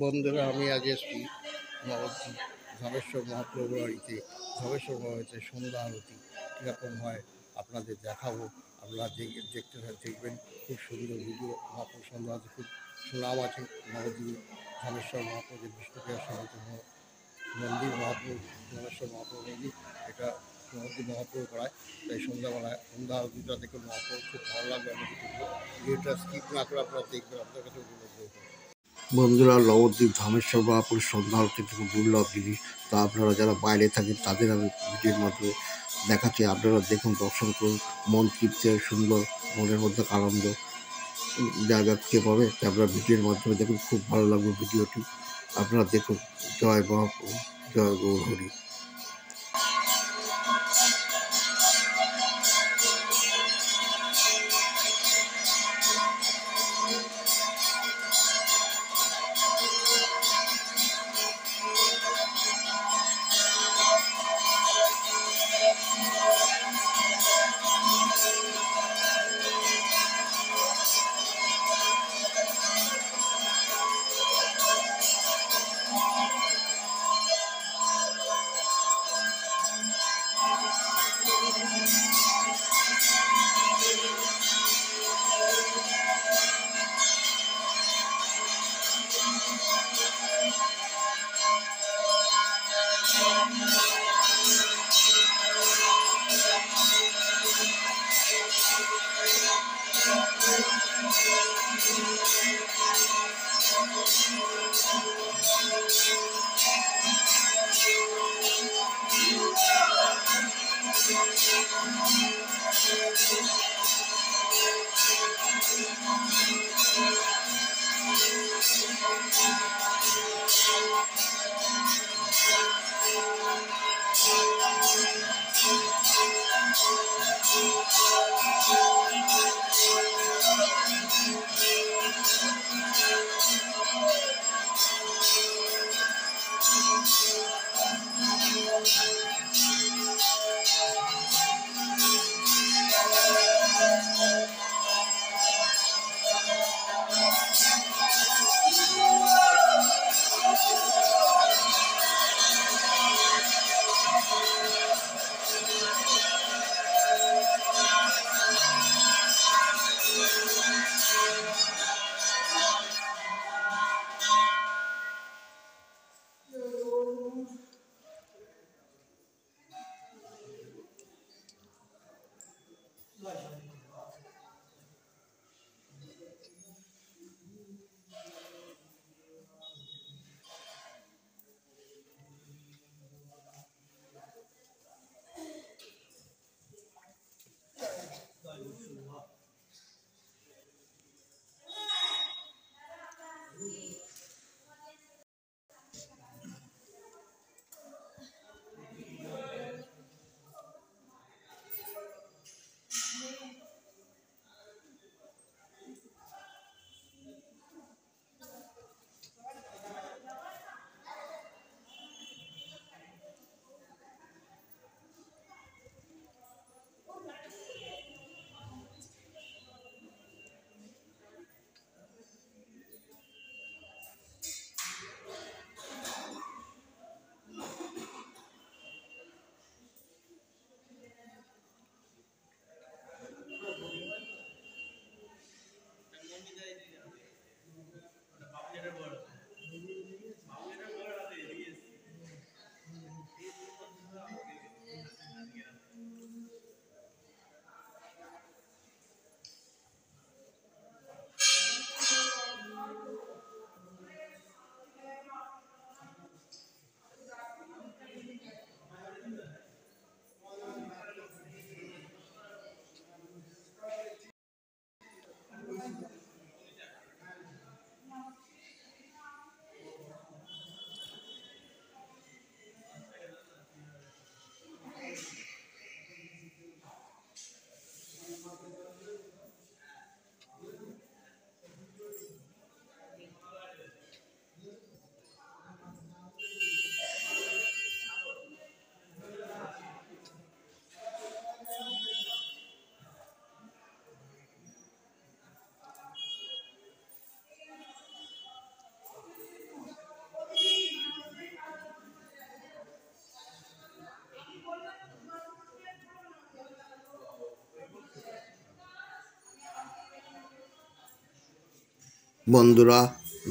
বন্ধুরা, আমি আজ এসেছি নবদ্বীপ ধবেশ্বর মহাপ্রভুর বাড়িতে। ধবেশ্বর বাড়িতে সন্ধ্যা আরতি কীরকম হয় আপনাদের দেখাবো। আপনারা দেখতে দেখবেন, খুব সুন্দর ভিডিও। মহাপ্রভু সন্ধ্যা আরতি খুব সুনাম আছে নবদ্বীপ ধবেশ্বর মহাপ্রভু বিষ্ণুপ্রিয়া সনাতন মন্দির। মহাপ্রভু ধবেশ্বর মহাপ্রভু মন্দির, এটা নবদ্বীপ মহাপ্রভু করায়। তাই সন্ধ্যাবেলায় সন্ধ্যা আরতিটা দেখে মহাপ্রভু খুব ভালো লাগবে। আমাদের ভিডিওটা স্কিপ না করে আপনারা দেখবেন, আপনাদের কাছে অনুরোধ করবো। বন্ধুরা, নবদ্বীপ ধামেশ্বর মহাপুর সন্ধ্যা আরতি খুব দুর্লভ জিনিস। তা আপনারা যারা বাইরে থাকেন তাদের আমি ভিডিওর মাধ্যমে দেখাচ্ছি। আপনারা দেখুন, দর্শন করুন, মন তৃপ্তি সুন্দর, মনের মধ্যে আনন্দ জায়গা খুঁজে পাবে। তা আপনারা ভিডিওর মাধ্যমে দেখুন, খুব ভালো লাগবে ভিডিওটি। আপনারা দেখুন। জয় মহাপ্রভু, জয় গৌর হরি। বন্ধুরা,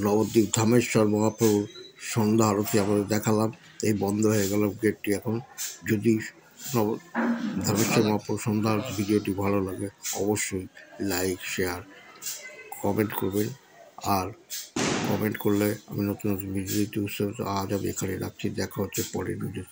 নবদ্বীপ ধামেশ্বর মহাপ্রভুর সন্ধ্যা আরতি আমাদের দেখালাম। এই বন্ধ হয়ে গেল গেটটি এখন। যদি ধামেশ্বর মহাপ্রভুর সন্ধ্যা আরতি ভিডিওটি ভালো লাগে অবশ্যই লাইক, শেয়ার, কমেন্ট করবেন। আর কমেন্ট করলে আমি নতুন নতুন ভিডিও দিতে উৎসাহ। আজ আমি এখানে রাখছি, দেখা হচ্ছে পরের ভিডিও।